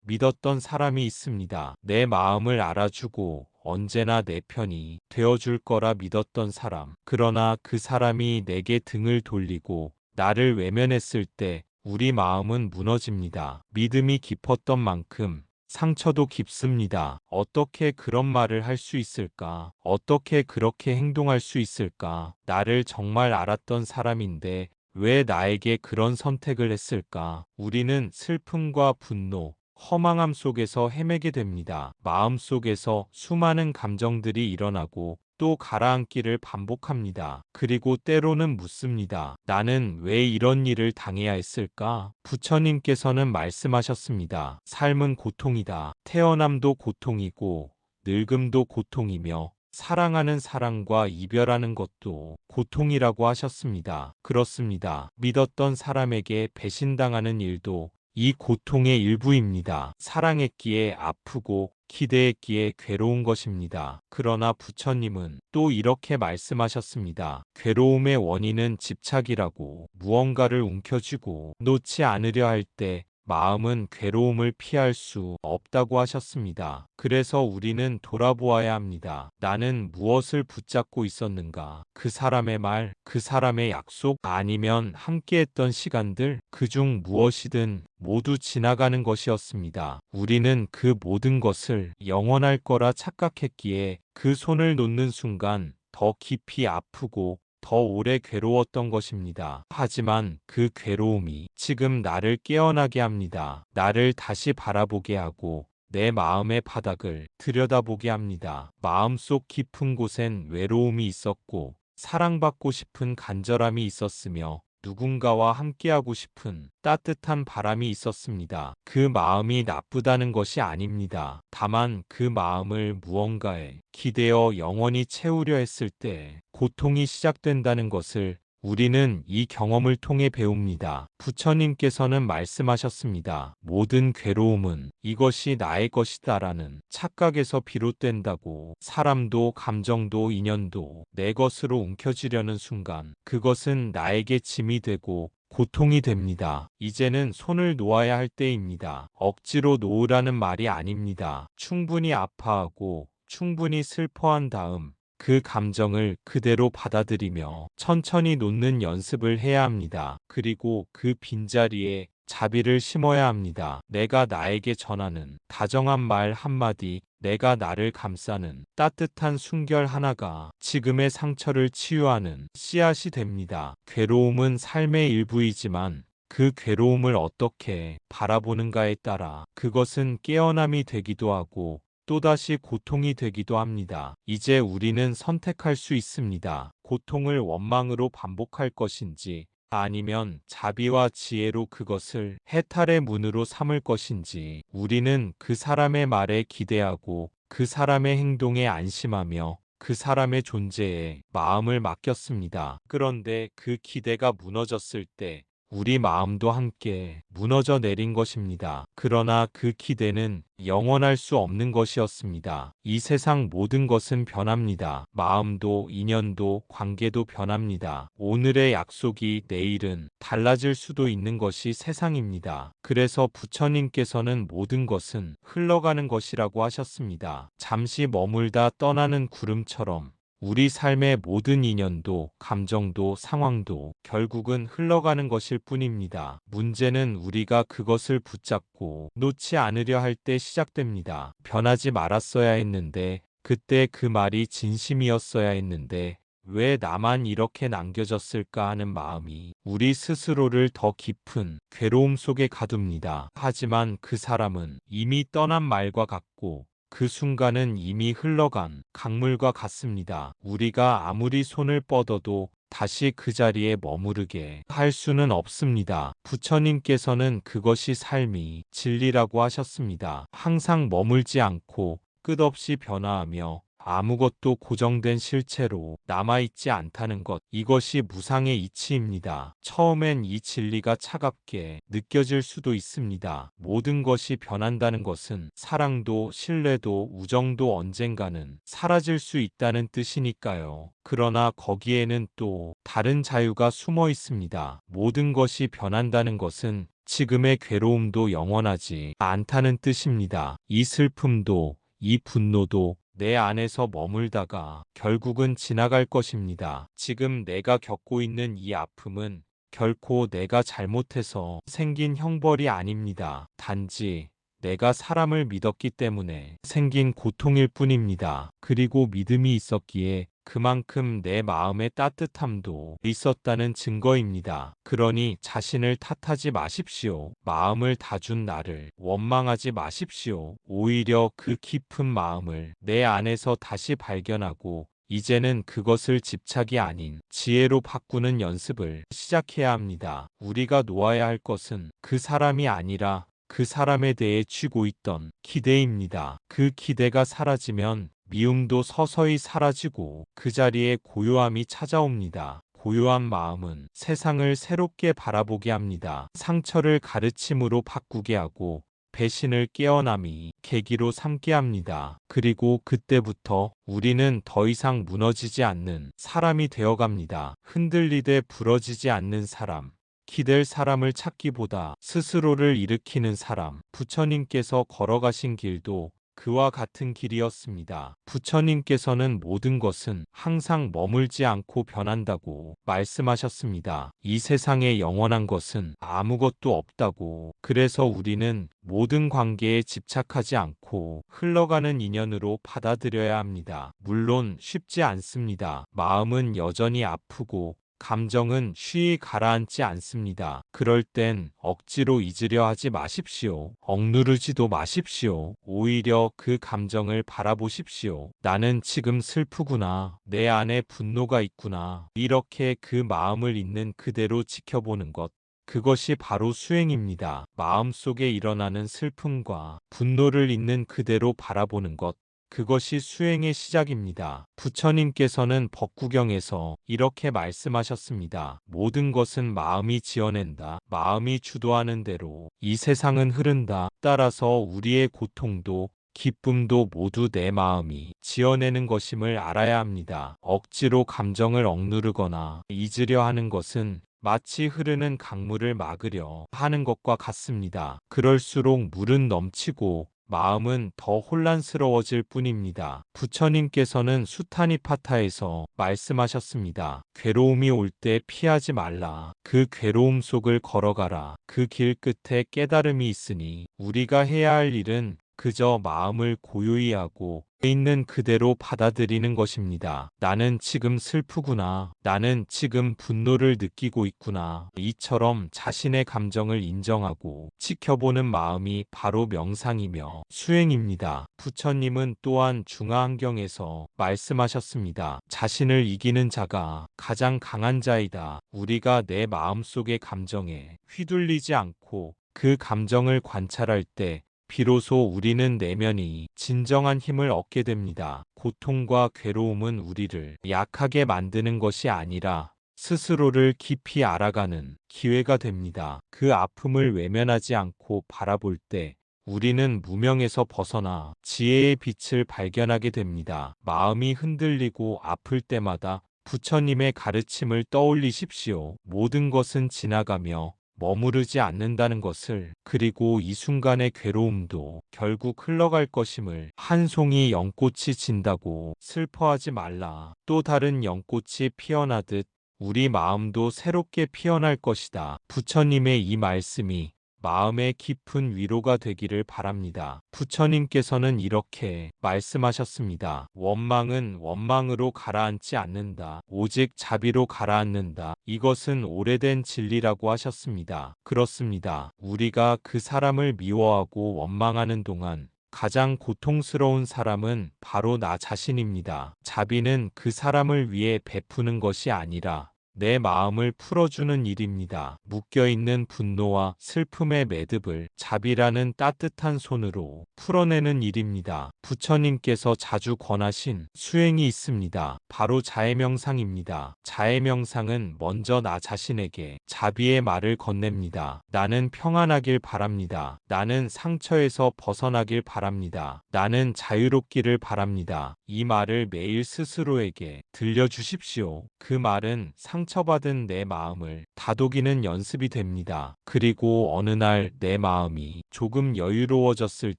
믿었던 사람이 있습니다. 내 마음을 알아주고 언제나 내 편이 되어줄 거라 믿었던 사람. 그러나 그 사람이 내게 등을 돌리고 나를 외면했을 때 우리 마음은 무너집니다. 믿음이 깊었던 만큼 상처도 깊습니다. 어떻게 그런 말을 할 수 있을까? 어떻게 그렇게 행동할 수 있을까? 나를 정말 알았던 사람인데 왜 나에게 그런 선택을 했을까? 우리는 슬픔과 분노, 허망함 속에서 헤매게 됩니다. 마음속에서 수많은 감정들이 일어나고 또 가라앉기를 반복합니다. 그리고 때로는 묻습니다. 나는 왜 이런 일을 당해야 했을까? 부처님께서는 말씀하셨습니다. 삶은 고통이다. 태어남도 고통이고 늙음도 고통이며 사랑하는 사람과 이별하는 것도 고통이라고 하셨습니다. 그렇습니다. 믿었던 사람에게 배신당하는 일도 이 고통의 일부입니다. 사랑했기에 아프고 기대했기에 괴로운 것입니다. 그러나 부처님은 또 이렇게 말씀하셨습니다. 괴로움의 원인은 집착이라고. 무언가를 움켜쥐고 놓지 않으려 할 때 마음은 괴로움을 피할 수 없다고 하셨습니다. 그래서 우리는 돌아보아야 합니다. 나는 무엇을 붙잡고 있었는가? 그 사람의 말, 그 사람의 약속, 아니면 함께했던 시간들, 그중 무엇이든 모두 지나가는 것이었습니다. 우리는 그 모든 것을 영원할 거라 착각했기에 그 손을 놓는 순간 더 깊이 아프고 더 오래 괴로웠던 것입니다. 하지만 그 괴로움이 지금 나를 깨어나게 합니다. 나를 다시 바라보게 하고 내 마음의 바닥을 들여다보게 합니다. 마음속 깊은 곳엔 외로움이 있었고 사랑받고 싶은 간절함이 있었으며 누군가와 함께하고 싶은 따뜻한 바람이 있었습니다. 그 마음이 나쁘다는 것이 아닙니다. 다만 그 마음을 무언가에 기대어 영원히 채우려 했을 때 고통이 시작된다는 것을 우리는 이 경험을 통해 배웁니다. 부처님께서는 말씀하셨습니다. 모든 괴로움은 이것이 나의 것이다라는 착각에서 비롯된다고. 사람도 감정도 인연도 내 것으로 움켜쥐려는 순간 그것은 나에게 짐이 되고 고통이 됩니다. 이제는 손을 놓아야 할 때입니다. 억지로 놓으라는 말이 아닙니다. 충분히 아파하고 충분히 슬퍼한 다음 그 감정을 그대로 받아들이며 천천히 놓는 연습을 해야 합니다. 그리고 그 빈자리에 자비를 심어야 합니다. 내가 나에게 전하는 다정한 말 한마디, 내가 나를 감싸는 따뜻한 숨결 하나가 지금의 상처를 치유하는 씨앗이 됩니다. 괴로움은 삶의 일부이지만 그 괴로움을 어떻게 바라보는가에 따라 그것은 깨어남이 되기도 하고 또다시 고통이 되기도 합니다. 이제 우리는 선택할 수 있습니다. 고통을 원망으로 반복할 것인지 아니면 자비와 지혜로 그것을 해탈의 문으로 삼을 것인지. 우리는 그 사람의 말에 기대하고 그 사람의 행동에 안심하며 그 사람의 존재에 마음을 맡겼습니다. 그런데 그 기대가 무너졌을 때 우리 마음도 함께 무너져 내린 것입니다. 그러나 그 기대는 영원할 수 없는 것이었습니다. 이 세상 모든 것은 변합니다. 마음도 인연도 관계도 변합니다. 오늘의 약속이 내일은 달라질 수도 있는 것이 세상입니다. 그래서 부처님께서는 모든 것은 흘러가는 것이라고 하셨습니다. 잠시 머물다 떠나는 구름처럼 우리 삶의 모든 인연도, 감정도, 상황도 결국은 흘러가는 것일 뿐입니다. 문제는 우리가 그것을 붙잡고 놓지 않으려 할 때 시작됩니다. 변하지 말았어야 했는데, 그때 그 말이 진심이었어야 했는데, 왜 나만 이렇게 남겨졌을까 하는 마음이 우리 스스로를 더 깊은 괴로움 속에 가둡니다. 하지만 그 사람은 이미 떠난 말과 같고, 그 순간은 이미 흘러간 강물과 같습니다. 우리가 아무리 손을 뻗어도 다시 그 자리에 머무르게 할 수는 없습니다. 부처님께서는 그것이 삶이 진리라고 하셨습니다. 항상 머물지 않고 끝없이 변화하며 아무것도 고정된 실체로 남아있지 않다는 것, 이것이 무상의 이치입니다. 처음엔 이 진리가 차갑게 느껴질 수도 있습니다. 모든 것이 변한다는 것은 사랑도 신뢰도 우정도 언젠가는 사라질 수 있다는 뜻이니까요. 그러나 거기에는 또 다른 자유가 숨어 있습니다. 모든 것이 변한다는 것은 지금의 괴로움도 영원하지 않다는 뜻입니다. 이 슬픔도 이 분노도 내 안에서 머물다가 결국은 지나갈 것입니다. 지금 내가 겪고 있는 이 아픔은 결코 내가 잘못해서 생긴 형벌이 아닙니다. 단지 내가 사람을 믿었기 때문에 생긴 고통일 뿐입니다. 그리고 믿음이 있었기에 그만큼 내 마음의 따뜻함도 있었다는 증거입니다. 그러니 자신을 탓하지 마십시오. 마음을 다 준 나를 원망하지 마십시오. 오히려 그 깊은 마음을 내 안에서 다시 발견하고 이제는 그것을 집착이 아닌 지혜로 바꾸는 연습을 시작해야 합니다. 우리가 놓아야 할 것은 그 사람이 아니라 그 사람에 대해 쥐고 있던 기대입니다. 그 기대가 사라지면 미움도 서서히 사라지고 그 자리에 고요함이 찾아옵니다. 고요한 마음은 세상을 새롭게 바라보게 합니다. 상처를 가르침으로 바꾸게 하고 배신을 깨어남이 계기로 삼게 합니다. 그리고 그때부터 우리는 더 이상 무너지지 않는 사람이 되어갑니다. 흔들리되 부러지지 않는 사람. 기댈 사람을 찾기보다 스스로를 일으키는 사람. 부처님께서 걸어가신 길도 그와 같은 길이었습니다. 부처님께서는 모든 것은 항상 머물지 않고 변한다고 말씀하셨습니다. 이 세상에 영원한 것은 아무것도 없다고. 그래서 우리는 모든 관계에 집착하지 않고 흘러가는 인연으로 받아들여야 합니다. 물론 쉽지 않습니다. 마음은 여전히 아프고 감정은 쉬이 가라앉지 않습니다. 그럴 땐 억지로 잊으려 하지 마십시오. 억누르지도 마십시오. 오히려 그 감정을 바라보십시오. 나는 지금 슬프구나. 내 안에 분노가 있구나. 이렇게 그 마음을 있는 그대로 지켜보는 것. 그것이 바로 수행입니다. 마음속에 일어나는 슬픔과 분노를 있는 그대로 바라보는 것. 그것이 수행의 시작입니다. 부처님께서는 법구경에서 이렇게 말씀하셨습니다. 모든 것은 마음이 지어낸다. 마음이 주도하는 대로 이 세상은 흐른다. 따라서 우리의 고통도 기쁨도 모두 내 마음이 지어내는 것임을 알아야 합니다. 억지로 감정을 억누르거나 잊으려 하는 것은 마치 흐르는 강물을 막으려 하는 것과 같습니다. 그럴수록 물은 넘치고 마음은 더 혼란스러워질 뿐입니다. 부처님께서는 수타니파타에서 말씀하셨습니다. 괴로움이 올 때 피하지 말라. 그 괴로움 속을 걸어가라. 그 길 끝에 깨달음이 있으니 우리가 해야 할 일은 그저 마음을 고요히 하고 있는 그대로 받아들이는 것입니다. 나는 지금 슬프구나. 나는 지금 분노를 느끼고 있구나. 이처럼 자신의 감정을 인정하고 지켜보는 마음이 바로 명상이며 수행입니다. 부처님은 또한 중화안경에서 말씀하셨습니다. 자신을 이기는 자가 가장 강한 자이다. 우리가 내 마음속의 감정에 휘둘리지 않고 그 감정을 관찰할 때 비로소 우리는 내면이 진정한 힘을 얻게 됩니다. 고통과 괴로움은 우리를 약하게 만드는 것이 아니라 스스로를 깊이 알아가는 기회가 됩니다. 그 아픔을 외면하지 않고 바라볼 때 우리는 무명에서 벗어나 지혜의 빛을 발견하게 됩니다. 마음이 흔들리고 아플 때마다 부처님의 가르침을 떠올리십시오. 모든 것은 지나가며 머무르지 않는다는 것을, 그리고 이 순간의 괴로움도 결국 흘러갈 것임을, 한 송이 연꽃이 진다고 슬퍼하지 말라. 또 다른 연꽃이 피어나듯 우리 마음도 새롭게 피어날 것이다. 부처님의 이 말씀이 마음의 깊은 위로가 되기를 바랍니다. 부처님께서는 이렇게 말씀하셨습니다. 원망은 원망으로 가라앉지 않는다. 오직 자비로 가라앉는다. 이것은 오래된 진리라고 하셨습니다. 그렇습니다. 우리가 그 사람을 미워하고 원망하는 동안 가장 고통스러운 사람은 바로 나 자신입니다. 자비는 그 사람을 위해 베푸는 것이 아니라 내 마음을 풀어주는 일입니다. 묶여있는 분노와 슬픔의 매듭을 자비라는 따뜻한 손으로 풀어내는 일입니다. 부처님께서 자주 권하신 수행이 있습니다. 바로 자해명상입니다. 자해명상은 먼저 나 자신에게 자비의 말을 건넵니다. 나는 평안하길 바랍니다. 나는 상처에서 벗어나길 바랍니다. 나는 자유롭기를 바랍니다. 이 말을 매일 스스로에게 들려주십시오. 그 말은 상처받은 내 마음을 다독이는 연습이 됩니다. 그리고 어느 날 내 마음이 조금 여유로워졌을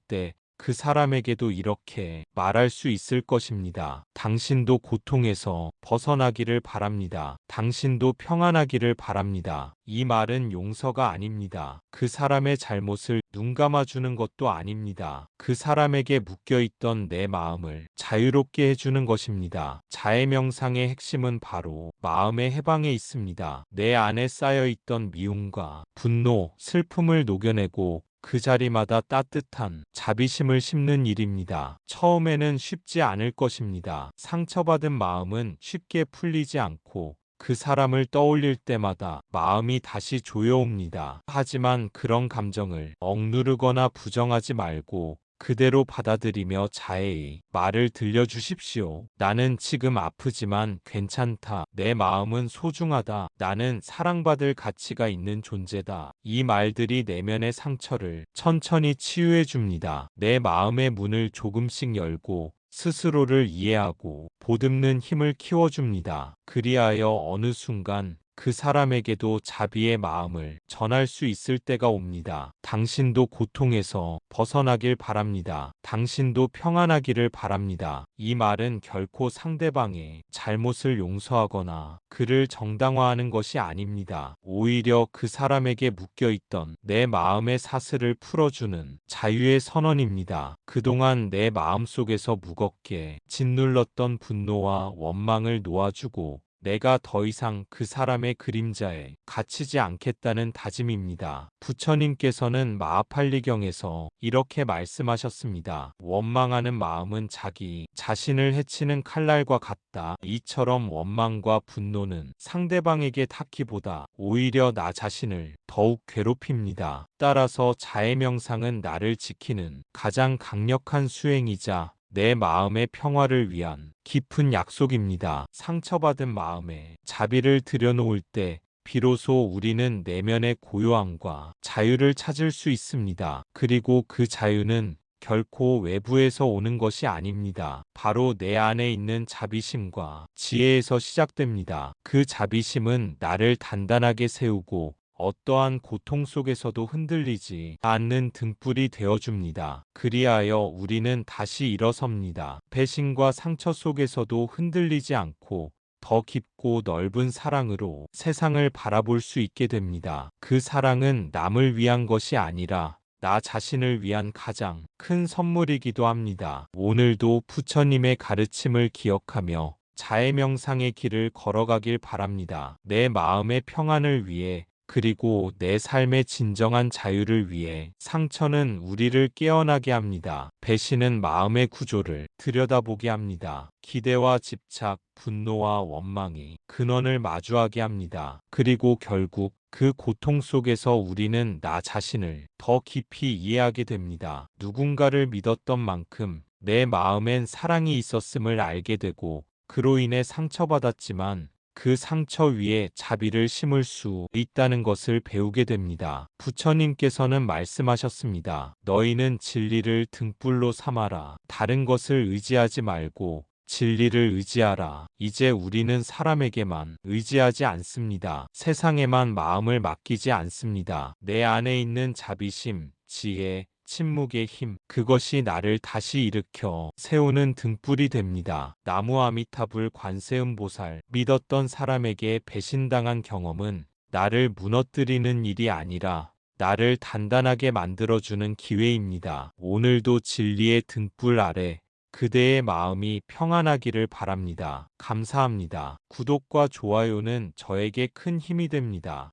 때 그 사람에게도 이렇게 말할 수 있을 것입니다. 당신도 고통에서 벗어나기를 바랍니다. 당신도 평안하기를 바랍니다. 이 말은 용서가 아닙니다. 그 사람의 잘못을 눈 감아주는 것도 아닙니다. 그 사람에게 묶여있던 내 마음을 자유롭게 해주는 것입니다. 자해명상의 핵심은 바로 마음의 해방에 있습니다. 내 안에 쌓여있던 미움과 분노, 슬픔을 녹여내고 그 자리마다 따뜻한 자비심을 심는 일입니다. 처음에는 쉽지 않을 것입니다. 상처받은 마음은 쉽게 풀리지 않고 그 사람을 떠올릴 때마다 마음이 다시 조여옵니다. 하지만 그런 감정을 억누르거나 부정하지 말고 그대로 받아들이며 자애의 말을 들려주십시오. 나는 지금 아프지만 괜찮다. 내 마음은 소중하다. 나는 사랑받을 가치가 있는 존재다. 이 말들이 내면의 상처를 천천히 치유해 줍니다. 내 마음의 문을 조금씩 열고 스스로를 이해하고 보듬는 힘을 키워줍니다. 그리하여 어느 순간 그 사람에게도 자비의 마음을 전할 수 있을 때가 옵니다. 당신도 고통에서 벗어나길 바랍니다. 당신도 평안하기를 바랍니다. 이 말은 결코 상대방의 잘못을 용서하거나 그를 정당화하는 것이 아닙니다. 오히려 그 사람에게 묶여있던 내 마음의 사슬을 풀어주는 자유의 선언입니다. 그동안 내 마음속에서 무겁게 짓눌렀던 분노와 원망을 놓아주고 내가 더 이상 그 사람의 그림자에 갇히지 않겠다는 다짐입니다. 부처님께서는 마하팔리경에서 이렇게 말씀하셨습니다. 원망하는 마음은 자기 자신을 해치는 칼날과 같다. 이처럼 원망과 분노는 상대방에게 닿기보다 오히려 나 자신을 더욱 괴롭힙니다. 따라서 자해명상은 나를 지키는 가장 강력한 수행이자 내 마음의 평화를 위한 깊은 약속입니다. 상처받은 마음에 자비를 들여놓을 때 비로소 우리는 내면의 고요함과 자유를 찾을 수 있습니다. 그리고 그 자유는 결코 외부에서 오는 것이 아닙니다. 바로 내 안에 있는 자비심과 지혜에서 시작됩니다. 그 자비심은 나를 단단하게 세우고 어떠한 고통 속에서도 흔들리지 않는 등불이 되어줍니다. 그리하여 우리는 다시 일어섭니다. 배신과 상처 속에서도 흔들리지 않고 더 깊고 넓은 사랑으로 세상을 바라볼 수 있게 됩니다. 그 사랑은 남을 위한 것이 아니라 나 자신을 위한 가장 큰 선물이기도 합니다. 오늘도 부처님의 가르침을 기억하며 자해명상의 길을 걸어가길 바랍니다. 내 마음의 평안을 위해 그리고 내 삶의 진정한 자유를 위해. 상처는 우리를 깨어나게 합니다. 배신은 마음의 구조를 들여다보게 합니다. 기대와 집착, 분노와 원망이 근원을 마주하게 합니다. 그리고 결국 그 고통 속에서 우리는 나 자신을 더 깊이 이해하게 됩니다. 누군가를 믿었던 만큼 내 마음엔 사랑이 있었음을 알게 되고 그로 인해 상처받았지만 그 상처 위에 자비를 심을 수 있다는 것을 배우게 됩니다. 부처님께서는 말씀하셨습니다. 너희는 진리를 등불로 삼아라. 다른 것을 의지하지 말고 진리를 의지하라. 이제 우리는 사람에게만 의지하지 않습니다. 세상에만 마음을 맡기지 않습니다. 내 안에 있는 자비심, 지혜, 침묵의 힘, 그것이 나를 다시 일으켜 세우는 등불이 됩니다. 나무 아미타불 관세음보살, 믿었던 사람에게 배신당한 경험은 나를 무너뜨리는 일이 아니라 나를 단단하게 만들어주는 기회입니다. 오늘도 진리의 등불 아래 그대의 마음이 평안하기를 바랍니다. 감사합니다. 구독과 좋아요는 저에게 큰 힘이 됩니다.